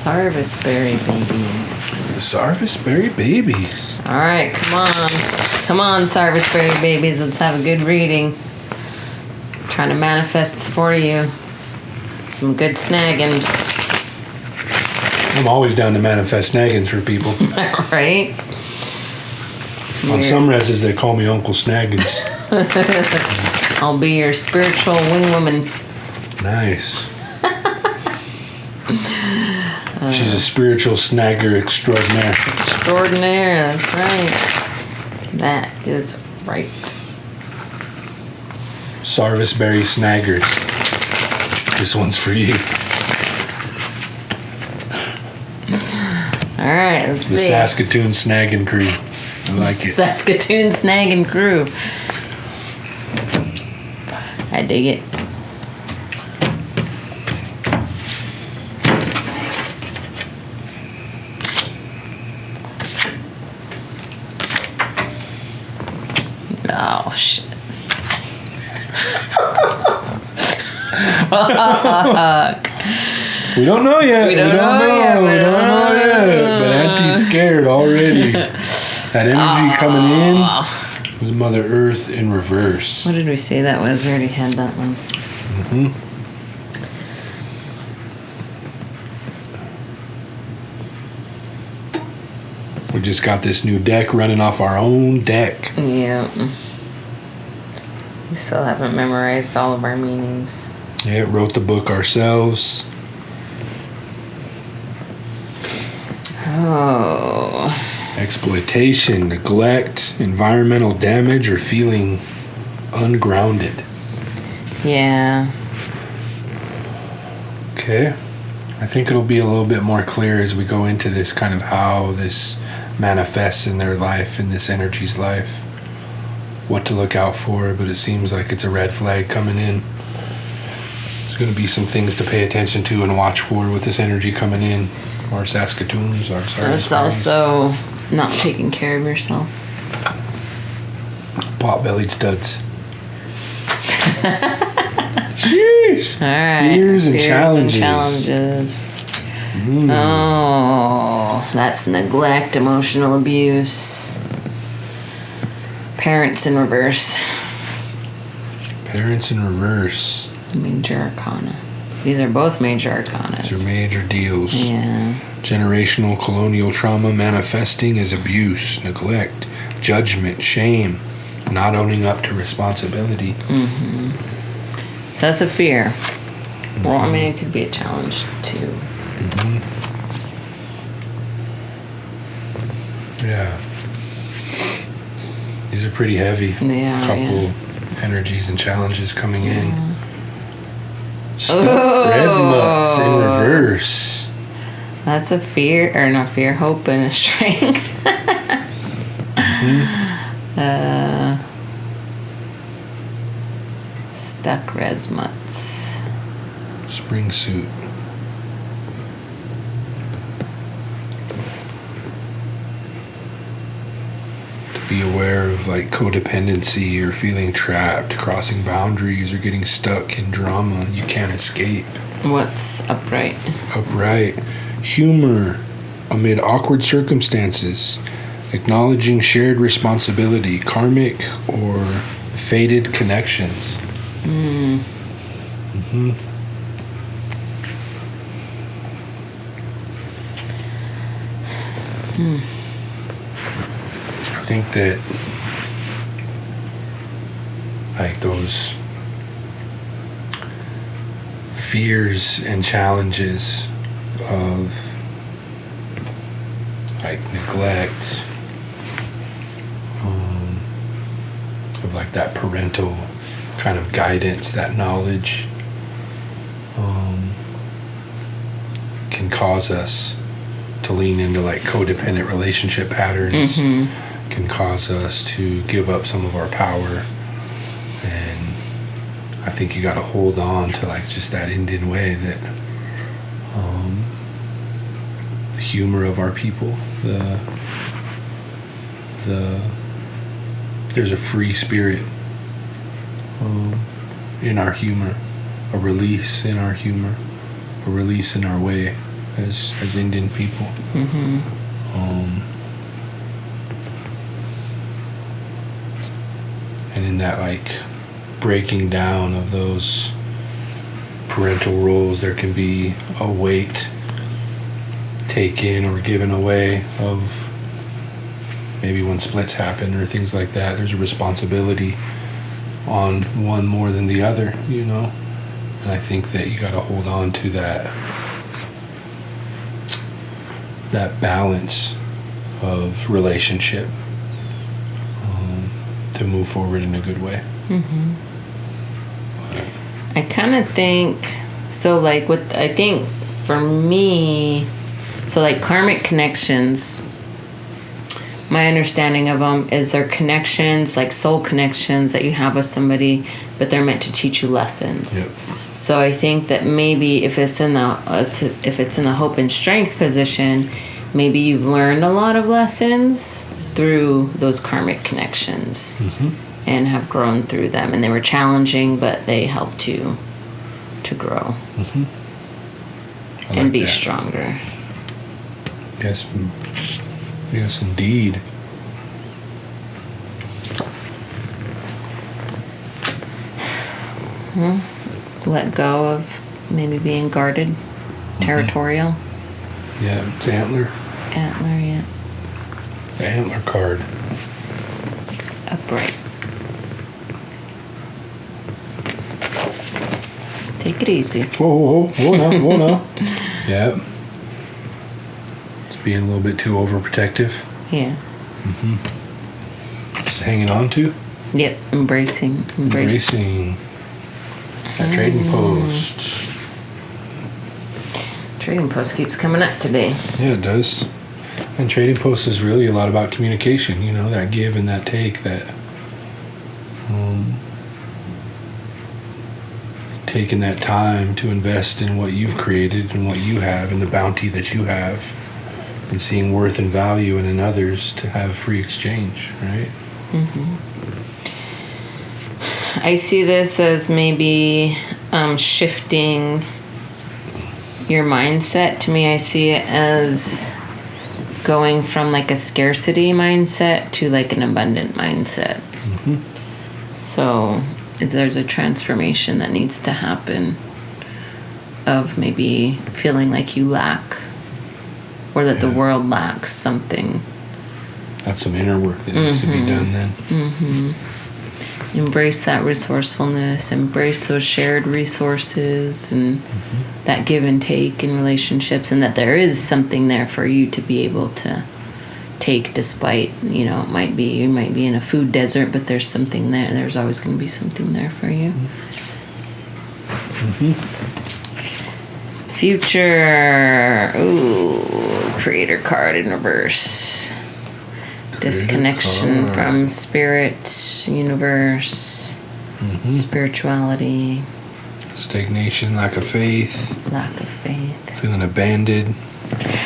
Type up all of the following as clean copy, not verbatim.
Sarvisberry babies. The Sarvisberry babies. All right, come on. Come on, Sarvisberry babies. Let's have a good reading. I'm trying to manifest for you some good snaggins. I'm always down to manifest snaggins for people. Right? On some reses, they call me Uncle Snaggins. I'll be your spiritual wing woman. Nice. She's a spiritual snagger extraordinaire. Extraordinaire, that's right. That is right. Sarvisberry snaggers. This one's for you. All right, let's see. The Saskatoon snagging crew. I like it. Saskatoon snagging crew. I dig it. Oh, shit. Fuck. We don't know yet. We don't know yet. But Auntie's scared already. That energy coming in was Mother Earth in reverse. What did we say that was? We already had that one. Mm-hmm. We just got this new deck running off our own deck. Yeah. We still haven't memorized all of our meanings. Yeah, wrote the book ourselves. Oh. Exploitation, neglect, environmental damage, or feeling ungrounded. Yeah. Okay. I think it'll be a little bit more clear as we go into this kind of how this manifests in their life, in this energy's life. What to look out for, but it seems like it's a red flag coming in. There's going to be some things to pay attention to and watch for with this energy coming in. Or Saskatoons, or That's also not taking care of yourself. Pot-bellied studs. Sheesh. All right. Fears and challenges. Oh, that's neglect, emotional abuse. Parents in reverse. Parents in reverse. Major arcana. These are both major arcanas. These are major deals. Yeah. Generational colonial trauma manifesting as abuse, neglect, judgment, shame, not owning up to responsibility. Mm-hmm. So that's a fear. Mm-hmm. Well, I mean, it could be a challenge too. Mm-hmm. Yeah. These are pretty heavy. Yeah. Couple energies and challenges coming in. Oh. Resmuts in reverse. That's a fear, or not fear, hope and a strength. Stuck resmuts. Spring suit. Be aware of like codependency or feeling trapped, crossing boundaries, or getting stuck in drama you can't escape. What's upright? Upright. Humor amid awkward circumstances. Acknowledging shared responsibility, karmic or fated connections. Mm-hmm. I think that like those fears and challenges of like neglect, of like that parental kind of guidance, that knowledge, can cause us to lean into like codependent relationship patterns. Mm-hmm. Can cause us to give up some of our power, and I think you got to hold on to like just that Indian way that the humor of our people, there's a free spirit in our humor, a release in our humor, a release in our way. as Indian people. And in that like breaking down of those parental roles, there can be a weight taken or given away of maybe when splits happen or things like that. There's a responsibility on one more than the other, you know. And I think that you got to hold on to that balance of relationship to move forward in a good way. I kind of think so. Like I think for me, so like karmic connections. My understanding of them is they're connections, like soul connections that you have with somebody, but they're meant to teach you lessons. Yep. So I think that maybe if it's in the hope and strength position, maybe you've learned a lot of lessons through those karmic connections and have grown through them, and they were challenging, but they helped you to grow and be stronger. Yes. Yes, indeed. Let go of maybe being guarded, territorial. Yeah, it's antler. Antler, yeah. The antler card. Upright. Take it easy. Whoa now. Yeah. It's being a little bit too overprotective. Yeah. Just hanging on to. Yep, embracing. That trading post. Trading post keeps coming up today. Yeah, it does. And trading post is really a lot about communication, you know, that give and that take, that taking that time to invest in what you've created and what you have and the bounty that you have, and seeing worth and value in others to have free exchange, right? I see this as maybe shifting your mindset. To me, I see it as going from like a scarcity mindset to like an abundant mindset. So there's a transformation that needs to happen of maybe feeling like you lack, or that the world lacks something. That's some inner work that needs to be done then. Embrace that resourcefulness, embrace those shared resources and that give and take in relationships, and that there is something there for you to be able to take, despite, you know, you might be in a food desert, but there's something there. There's always going to be something there for you. Future. Ooh, creator card in reverse. Disconnection from spirit, universe, spirituality. Stagnation, lack of faith. Lack of faith. Feeling abandoned,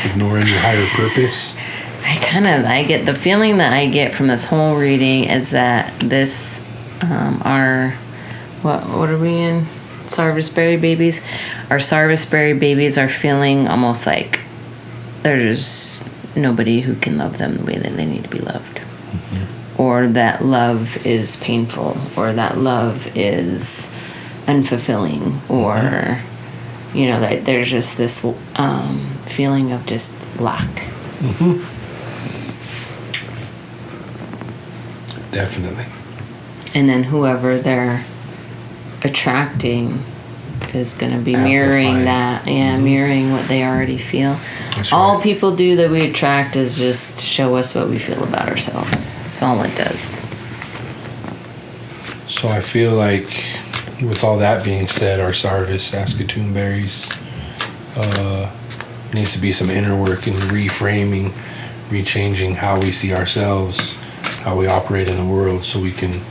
ignoring your higher purpose. I get the feeling that I get from this whole reading is that this, what are we in? Sarvisberry babies? Our Sarvisberry babies are feeling almost like there's nobody who can love them the way that they need to be loved. Or that love is painful, or that love is unfulfilling, or, you know, that there's just this feeling of just lack. Definitely. And then whoever they're attracting is going to be mirroring that. Mirroring what they already feel. That's all right. people do that we attract is just show us what we feel about ourselves. That's all it does. So I feel like, with all that being said, our Saskatoon berries needs to be some inner work and reframing, rechanging how we see ourselves, how we operate in the world, so we can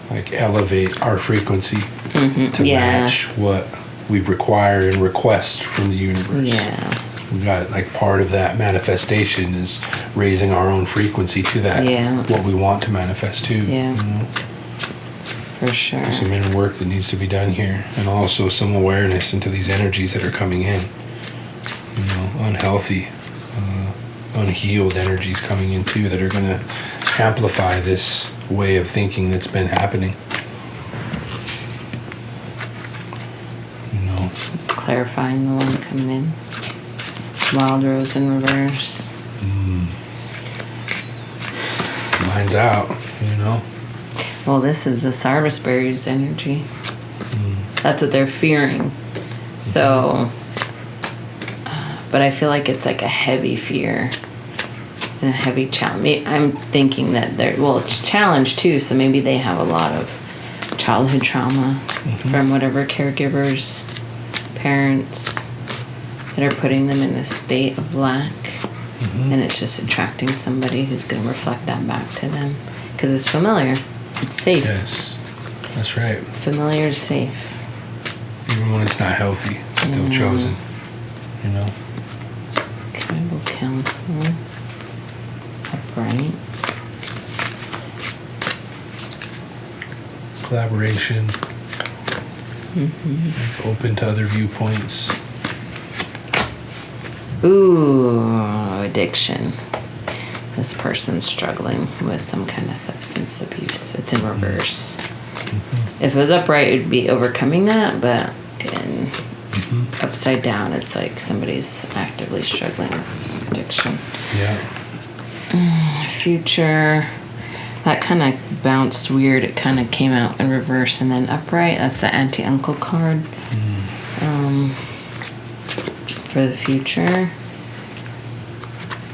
like elevate our frequency to match what we require and request from the universe. Yeah. We got like part of that manifestation is raising our own frequency to that, what we want to manifest to. Yeah. You know? For sure. There's some inner work that needs to be done here, and also some awareness into these energies that are coming in. unhealthy, unhealed energies coming in too that are going to amplify this way of thinking that's been happening. Clarifying the one coming in. Wild Rose in reverse. Mine's out, Well, this is the Sarvisberry's energy. That's what they're fearing. So, but I feel like it's like a heavy fear and a heavy challenge. I'm thinking that it's challenge too, so maybe they have a lot of childhood trauma from whatever caregivers, parents that are putting them in a state of lack. And it's just attracting somebody who's going to reflect that back to them. Because it's familiar. It's safe. Yes, that's right. Familiar is safe. Even when it's not healthy, it's still chosen. Tribal Council. Upright. Collaboration. Open to other viewpoints. Ooh, Addiction. This person's struggling with some kind of substance abuse. It's in reverse. If it was upright, it would be overcoming that, but in upside down, it's like somebody's actively struggling with addiction. Yeah. Future. That kind of bounced weird. It kind of came out in reverse and then upright. That's the anti-uncle card. For the future.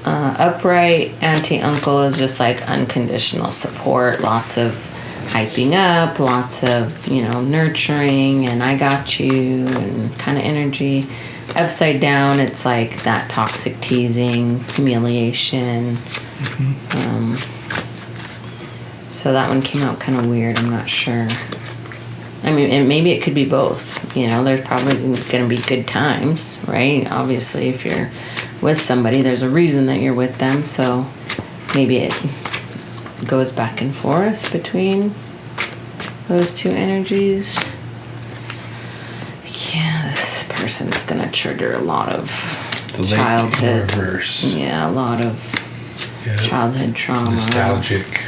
Upright anti-uncle is just like unconditional support, lots of hyping up, lots of, nurturing and I got you and kind of energy. Upside down, it's like that toxic teasing, humiliation. So that one came out kind of weird. I'm not sure. I mean, and maybe it could be both. There's probably going to be good times, right? Obviously, if you're with somebody, there's a reason that you're with them. So maybe it goes back and forth between those two energies. Yeah, this person's going to trigger a lot of childhood. Reverse. Yeah, a lot of childhood trauma. Nostalgic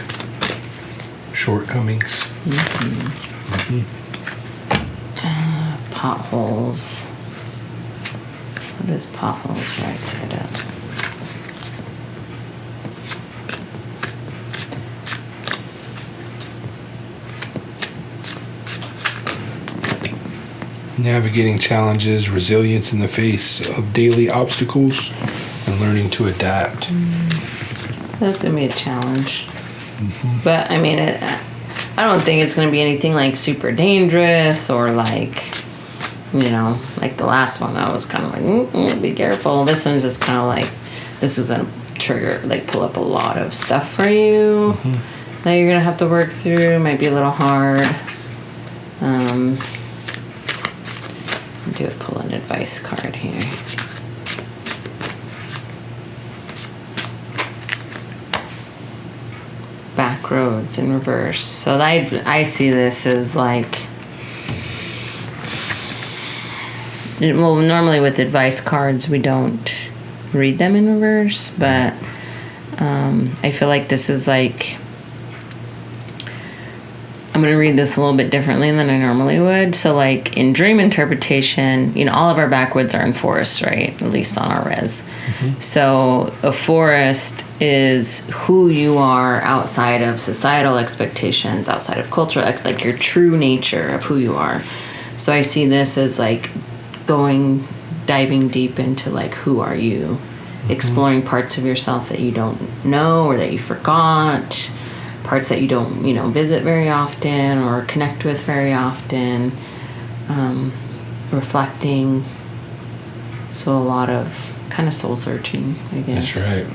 shortcomings. Potholes. What is potholes right side up? Navigating challenges, resilience in the face of daily obstacles, and learning to adapt. That's going to be a challenge. But, I mean, I don't think it's going to be anything like super dangerous or like, like the last one. I was kind of like, be careful. This one's just kind of like, this is going to trigger, like pull up a lot of stuff for you that you're going to have to work through. It might be a little hard. Pull an advice card here. Back roads in reverse. So I see this as like, well, normally with advice cards we don't read them in reverse, but I feel like this is like, I'm going to read this a little bit differently than I normally would. So like in dream interpretation, all of our backwoods are in forests, right? At least on our res. So a forest is who you are outside of societal expectations, outside of cultural, like your true nature of who you are. So I see this as like diving deep into like, who are you? Exploring parts of yourself that you don't know or that you forgot. Parts that you don't, visit very often or connect with very often, reflecting. So a lot of kind of soul searching, I guess. That's right.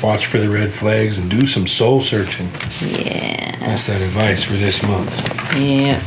Watch for the red flags and do some soul searching. Yeah. That's that advice for this month. Yeah.